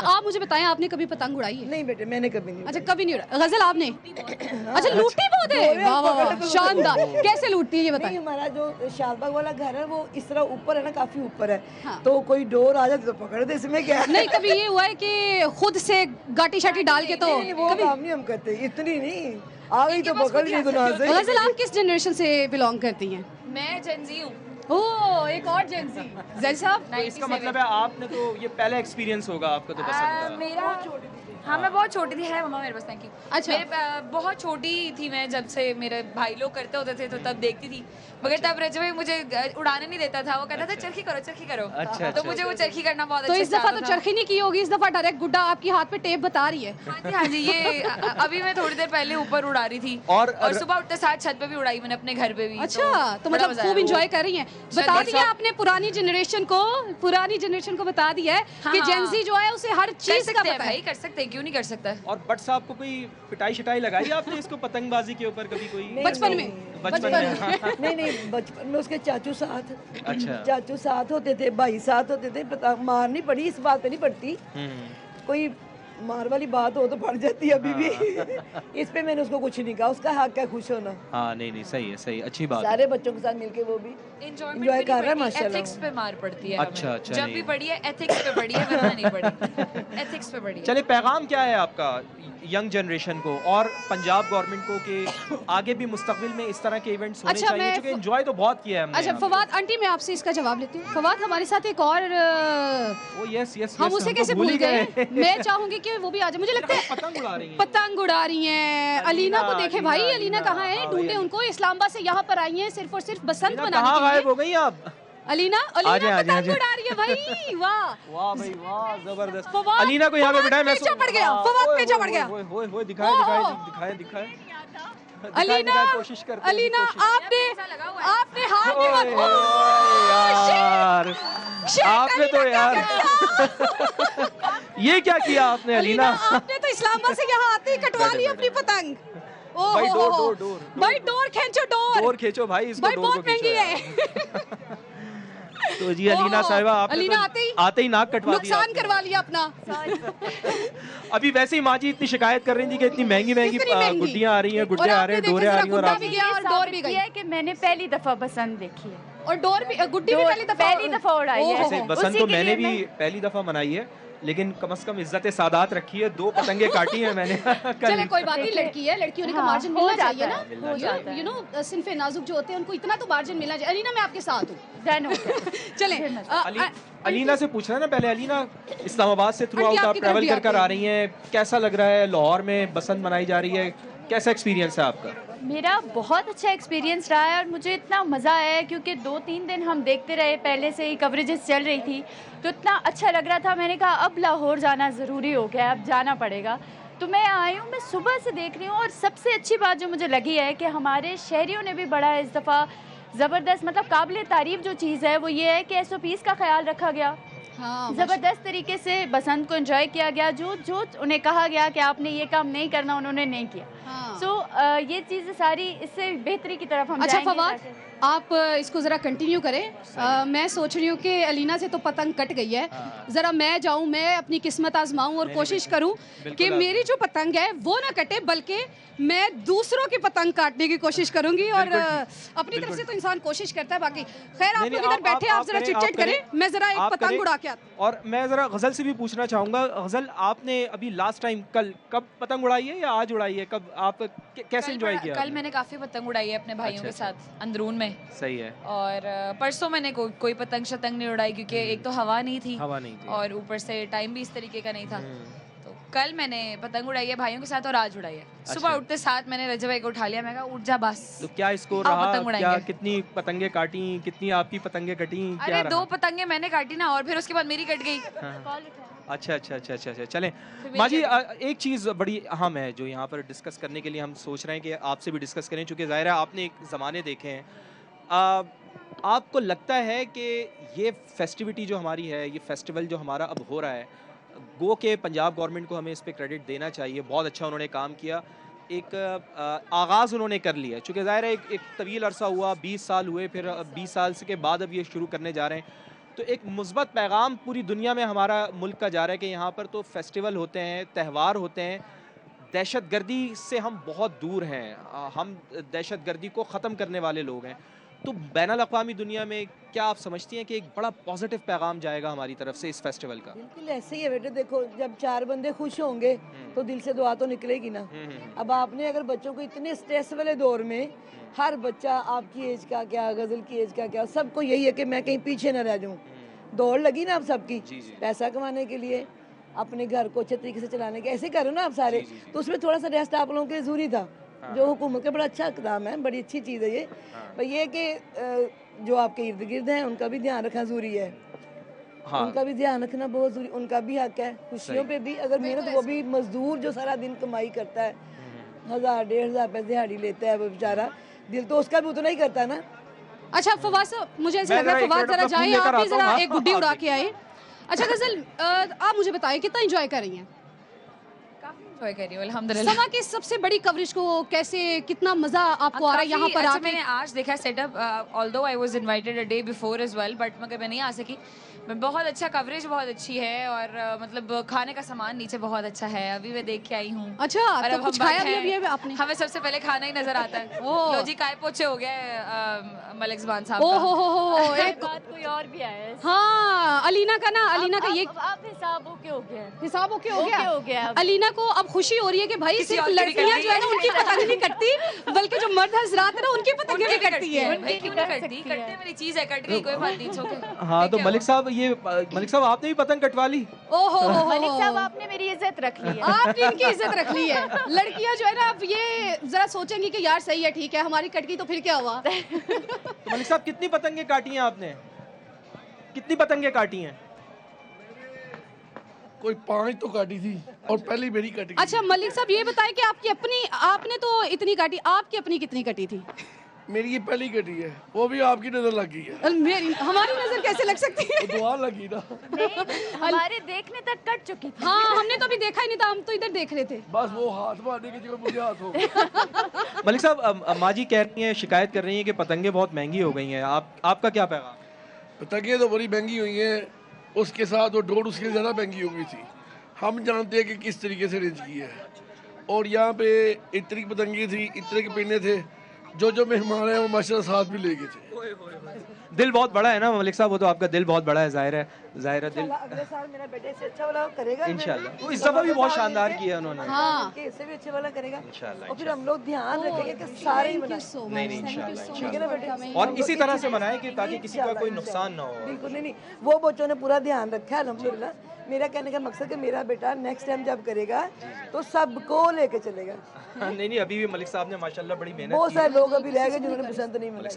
आप मुझे बताएं, आपने कभी पतंग उड़ाई है? नहीं बेटे, मैंने कभी नहीं। अच्छा, कभी नहीं उड़ा। गजल आपने? अच्छा, लूटती बहुत है। वाह वाह वाह, शानदार। कैसे लूटती है ये बताएं? हमारा जो शालबाग वाला घर है वो इस तरह ऊपर है ना, काफी ऊपर है। हाँ। तो कोई डोर आ जाती तो पकड़ दे, इसमें क्या है? नहीं, कभी ये हुआ है कि खुद से गाटी शाटी डाल के? तो नहीं, वो काम नहीं हम करते, इतनी नहीं। आ गई तो पकड़ ली गुनाह से। गजल, आप किस जनरेशन से बिलोंग करती हैं? मैं जेनजी हूँ। ओह, एक और जेंजी। जैन साहब? तो इसका मतलब है आपने तो ये पहला एक्सपीरियंस होगा आपका तो पसंद का। मेरा हाँ, मैं बहुत छोटी थी। है मम्मा मेरे पास, थैंक यू। अच्छा। बहुत छोटी थी मैं जब से मेरे भाई लोग करते होते थे तो तब देखती थी, मगर तब रजब भाई मुझे उड़ाने नहीं देता था। वो कहता था चरखी करो चरखी करो। अच्छा, तो मुझे वो चरखी करना बहुत तो अच्छा इस दफा तो चरखी नहीं की होगी, इस दफा डायरेक्ट गुड्डा आपकी हाथ पे टेप बता रही है। हाँ जी, ये अभी मैं थोड़ी देर पहले ऊपर उड़ा रही थी और सुबह उठते साथ छत पे भी उड़ाई मैंने, अपने घर पे भी। अच्छा, तो बड़ा मतलब मजा खूब आया। इंजॉय कर रही हैं। बता दिया आपने पुरानी जनरेशन को बता दिया है कि हाँ। जेंजी जो है उसे हर कर चीज का सकते हैं पता भाई, है। कर सकते हैं, क्यों नहीं कर सकता। और बट साहब को कोई पिटाई शिटाई लगाई आपने इसको पतंगबाजी के ऊपर कभी कोई? बचपन में? बचपन में? नहीं नहीं, बचपन में उसके चाचू साथ। अच्छा। चाचू साथ होते थे, भाई साथ होते थे। पता मार नहीं पड़ी, इस बात पे नहीं पड़ती। कोई मार वाली बात हो तो पड़ जाती है अभी भी। इस पे मैंने उसको कुछ नहीं कहा, उसका हक है खुश होना। हाँ, नहीं नहीं, सही है, सही, अच्छी बात है। सारे बच्चों के साथ मिलके वो भी एंजॉय कर रहा है माशाल्लाह। एथिक्स पे मार पड़ती है अच्छा, हमें। अच्छा, जब नहीं। भी पड़ी है एथिक्स पे पड़ी है, वरना नहीं पड़ी। एथिक्स पे पड़ी है। चलिए, पैगाम क्या है आपका यंग जनरेशन को और पंजाब गवर्नमेंट को कि आगे भी मुस्तकबिल में इस तरह के इवेंट्स होने अच्छा, चाहिए, मैं क्योंकि एंजॉय तो बहुत किया है हमने अच्छा यहाँ पे। फवाद आंटी, मैं आपसे इसका जवाब लेती हूँ। फवाद, हमारे साथ एक और ओ यस यस, हम उसे कैसे भूल गए? मैं चाहूंगी कि वो भी आ जाए। मुझे लगता है पतंग उड़ा रही हैं। पतंग उड़ा रही हैं। अलीना को देखे भाई, अलीना अलीना, कहाँ है? हाँ, ढूंढे भाई, उनको। इस्लामाबाद से यहाँ पर आई हैं सिर्फ और सिर्फ बसंत कहाँ मनाने के गायब लिए। हो गई आप? अलीना, आजे, अलीना आजे, पतंग आजे। उड़ा रही है भाई। वाह वाह भाई वाह, जबरदस्त। फवाद, अलीना को यहाँ पे फवाद बिठाया। मैं पीछे पड़ गया, हाँ, फवाद ओए, पीछे ओए, पड़ गया। ओए, ओए, ओए, दिखाए ओहो। दिखाए दिखाए दिखाए। अलीना, कोशिश करते हैं, अलीना, कोशिश। आपने हाथ में ओए, ओए, यार आपने तो यार ये क्या किया आपने अलीना? आपने तो इस्लामाबाद से यहाँ आते ही कटवा ली अपनी पतंग। ओह भाई, हो, डोर, हो, हो। डोर, डोर, भाई डोर खींचो, डोर खींचो भाई, इसको भाई डोर को बहुत महंगी खींचो है। तो जी अलीना ओह, साहिबा, आपने अलीना तो आते ही नाक कटवा दिया नुकसान आपने। करवा लिया अपना। अभी वैसे ही माँ जी इतनी शिकायत कर रही थी कि इतनी महंगी महंगी कितनी महंगी? गुड्डियाँ आ रही हैं, और गुड्डे आ आपने रहे हैं, देखा डोरे आ जरा रही हैं, और गुड्डा आप भी गया और डोर भी गई। है कि मैंने पहली दफा बसंत देखी है और डोर भी, गुड्डी भी पहली दफा उड़ाई है। ऐसे बसंत उसी तो के मैंने लिए भी पहली दफा मनाई है, लेकिन कम से कम इज्जत सादात रखी है। 2 पतंगे काटी है मैंने चले कोई बात नहीं, लड़की है, लड़की होने का हाँ, मार्जिन हो मिलना जाता चाहिए है, ना। हो जाता है। यू नो सिनफे नाजुक जो होते हैं उनको इतना तो मार्जिन मिलना चाहिए। अलीना, मैं आपके साथ हूँ। डन हो गया। चले अलीना से पूछना ना पहले। अलीना, इस्लामाबाद से थ्रू आंटी, आउट आप आपकी तरफ ट्रैवल भी कर आते कर आ हैं। रही हैं, कैसा लग रहा है? लाहौर में बसंत मनाई जा रही है, कैसा एक्सपीरियंस है आपका? मेरा बहुत अच्छा एक्सपीरियंस रहा है और मुझे इतना मज़ा आया है क्योंकि 2-3 दिन हम देखते रहे, पहले से ही कवरेजेस चल रही थी तो इतना अच्छा लग रहा था। मैंने कहा अब लाहौर जाना ज़रूरी हो गया, अब जाना पड़ेगा। तो मैं आई हूँ, मैं सुबह से देख रही हूँ और सबसे अच्छी बात जो मुझे लगी है कि हमारे शहरियों ने भी बड़ा इस दफ़ा ज़बरदस्त, मतलब काबिल तारीफ़ जो चीज़ है वो ये है कि SOPs का ख्याल रखा गया। हाँ, ज़बरदस्त तरीके से बसंत को एंजॉय किया गया। जो जो उन्हें कहा गया कि आपने ये काम नहीं करना, उन्होंने नहीं किया। हाँ। सो ये चीज़ें सारी इससे बेहतरी की तरफ हम अच्छा जाएंगे फवाद, ताकि- आप इसको ज़रा कंटिन्यू करें। मैं सोच रही हूँ कि अलीना से तो पतंग कट गई है, ज़रा मैं जाऊँ, मैं अपनी किस्मत आजमाऊँ और कोशिश करूँ कि मेरी जो पतंग है वो ना कटे, बल्कि मैं दूसरों की पतंग काटने की कोशिश करूँगी। और अपनी तरफ से तो इंसान कोशिश करता है। बाकी खैर, आप लोग इधर बैठे, आप ज़रा चिट-चैट करें, मैं ज़रा एक पतंग उड़ा के आती हूँ। और मैं ज़रा गज़ल से भी पूछना चाहूँगा। गज़ल, आपने अभी लास्ट टाइम कब पतंग उड़ाई है या आज उड़ाई है? कब आप कैसे एंजॉय किया? कल मैंने काफी पतंग उड़ाई है अपने भाइयों के साथ अंदरून में। सही है। और परसों मैंने कोई पतंग शतंग नहीं उड़ाई क्योंकि एक तो हवा नहीं थी और ऊपर से टाइम भी इस तरीके का नहीं था। तो कल मैंने पतंग उड़ाई है भाइयों के साथ और आज उड़ाई है। सुबह उठते साथ मैंने रजब भाई को उठा लिया, मैं कहा उठ जा बस। तो क्या इसको आओ रहा? पतंग क्या उड़ाएंगे। कितनी पतंगे काटी, कितनी आपकी पतंगे कटी? क्या अरे रहा? 2 पतंगे मैंने काटी ना, और फिर उसके बाद मेरी कट गई। अच्छा अच्छा अच्छा अच्छा अच्छा, चलें माँ जी, एक चीज़ बड़ी अहम है जो यहाँ पर डिस्कस करने के लिए हम सोच रहे हैं कि आपसे भी डिस्कस करें, चूँकि ज़ाहिर है आपने एक ज़माने देखे हैं। आपको लगता है कि ये फेस्टिविटी जो हमारी है, ये फेस्टिवल जो हमारा अब हो रहा है, गो के पंजाब गवर्नमेंट को हमें इस पे क्रेडिट देना चाहिए, बहुत अच्छा उन्होंने काम किया। एक आगाज़ उन्होंने कर लिया, चूँकि ज़ाहिर है एक तवील अरसा हुआ, 20 साल हुए, फिर 20 साल के बाद अब ये शुरू करने जा रहे हैं। तो एक मुस्बत पैगाम पूरी दुनिया में हमारा मुल्क का जा रहा है कि यहाँ पर तो फेस्टिवल होते हैं, त्यौहार होते हैं, दहशतगर्दी से हम बहुत दूर हैं, हम दहशतगर्दी को ख़त्म करने वाले लोग हैं। तो बैनुल-अक़वामी दुनिया में क्या आप समझती हैं कि एक बड़ा पॉजिटिव पैगाम जाएगा हमारी तरफ से इस फेस्टिवल का? बिल्कुल ऐसे ही है बेटे, देखो जब 4 बंदे खुश होंगे तो दिल से दुआ तो निकलेगी ना। अब आपने अगर बच्चों को इतने स्ट्रेस वाले दौर में, हर बच्चा आपकी एज का क्या, गजल की एज का क्या, सबको यही है कि मैं कहीं पीछे न रह जाऊं। दौड़ लगी ना आप सबकी, पैसा कमाने के लिए, अपने घर को अच्छे तरीके से चलाने के, ऐसे करो ना आप सारे। तो उसमें थोड़ा सा रेस्ट आप लोगों के लिए जरूरी था, जो हुकूमत का बड़ा अच्छा इकदाम है, बड़ी अच्छी चीज़ है ये। पर ये कि जो आपके इर्द गिर्द हैं उनका भी ध्यान रखना जरूरी है। उनका भी ध्यान रखना बहुत जरूरी, उनका भी हक है खुशियों पे भी। अगर मेहनत, वो भी मजदूर जो सारा दिन कमाई करता है, 1000-1500 रुपये दिहाड़ी लेता है वो बेचारा, दिल तो उसका भी उतना ही करता है ना। अच्छा फवाद साहब, मुझे ऐसा लग रहा है फवाद जरा जाए, आप भी जरा एक गुड्डी उड़ा के आए। अच्छा गजल, आप मुझे बताइए कितना एंजॉय कर रही हैं? काफी एंजॉय कर रही हूँ अल्हम्दुलिल्लाह। समा की सबसे बड़ी कवरेज को कैसे, कितना मजा आपको आ रहा है यहाँ पर आके? मैंने आज देखा setup, although I was invited a day before as well, but मगर मैं नहीं आ सकी। बहुत अच्छा कवरेज, बहुत अच्छी है, और मतलब खाने का सामान नीचे बहुत अच्छा है, अभी मैं देख के आई हूँ। अच्छा, और तो अब कुछ हम खाया बैठे भी हैं, अभी आपने? हमें सबसे पहले खाना ही नजर आता है। लो जी, काय पोछे हो गए मलिक ज़बान साहब ओ का। हो एक बात कोई और भी आया है। हाँ, अलीना का ना, अलीना का ये अब हिसाब ओके हो गया है। हिसाब ओके हो ओके हो गया अब। अलीना को अब खुशी हो रही है कि भाई किसी सिर्फ और की भी लड़कियां कट जो है ना उनकी पतंग नहीं कटती, बल्कि जो मर्द हजरात है ना उनकी पतंगें भी कटती है। भाई क्यों नहीं कटती? कटते मेरी चीज है, कट गई कोई बात नहीं, छोके। हाँ, तो मलिक साहब, ये मलिक साहब आपने भी पतंग कटवा ली? ओहो मलिक साहब, आपने मेरी इज्जत रख ली है। आपने इनकी इज्जत रख ली है। लड़कियां जो है ना अब ये जरा सोचेंगी कि यार सही है, ठीक है, हमारी कट गई तो फिर क्या हुआ। तो मलिक साहब, कितनी पतंगें काटी हैं आपने? कितनी पतंगें काटी हैं? कोई 5 तो काटी थी और पहली मेरी कट गई। अच्छा मलिक साहब, ये बताएं कि आपकी अपनी, आपने तो इतनी काटी, आपकी अपनी कितनी कटी थी? मेरी ये पहली कटी है, वो भी आपकी नजर लग गई है। मेरी, हमारी नजर कैसे लग सकती है? वो दुआ लगी ना। नहीं, हमारे देखने तक कट चुकी थी। हाँ, हमने तो अभी देखा ही नहीं था, हम तो इधर देख रहे थे। बस वो हाथ मारने की जगह मुझे हाथ हो गया। मलिक साहब, अम्मा जी कह रही हैं, शिकायत कर रही हैं कि पतंगें बहुत महंगी हो गई हैं, आपका क्या पैगाम? पतंगें तो बड़ी महंगी हुई हैं, उसके साथ वो डोर उसके ज़्यादा महंगी हो गई थी। हम जानते हैं कि किस तरीके से रेंज की है, और यहाँ पे इतनी की पतंगे थी, इतने के पिन्ने थे, जो मेहमान हैं वो माशाल्लाह साथ भी ले गए थे। दिल बहुत बड़ा है ना मलिक साहब, वो तो आपका दिल बहुत बड़ा है, जाहिर है दिल। अगले साल मेरा बेटे से अच्छा वाला करेगा इंशाल्लाह। तो इस दफा भी बहुत शानदार किया उन्होंने। हाँ, इससे भी अच्छे वाला करेगा इंशाल्लाह, और फिर हम लोग ध्यान रखेंगे कि सारे ही बनाएं। नहीं, इंशाल्लाह, ठीक है ना बेटे? और इसी तरह से मनाएं कि ताकि किसी का कोई नुकसान ना हो। बिल्कुल नहीं, वो बच्चों ने पूरा ध्यान रखा है अल्हम्दुलिल्लाह। मेरा कहने का मकसद कि मेरा बेटा नेक्स्ट टाइम जब करेगा तो सबको लेके चलेगा। नहीं, अभी भी मलिक साहब ने माशाल्लाह बड़ी मेहनत बहुत की सारे लोग अभी रह गए जिन्होंने पसंद नहीं मिला।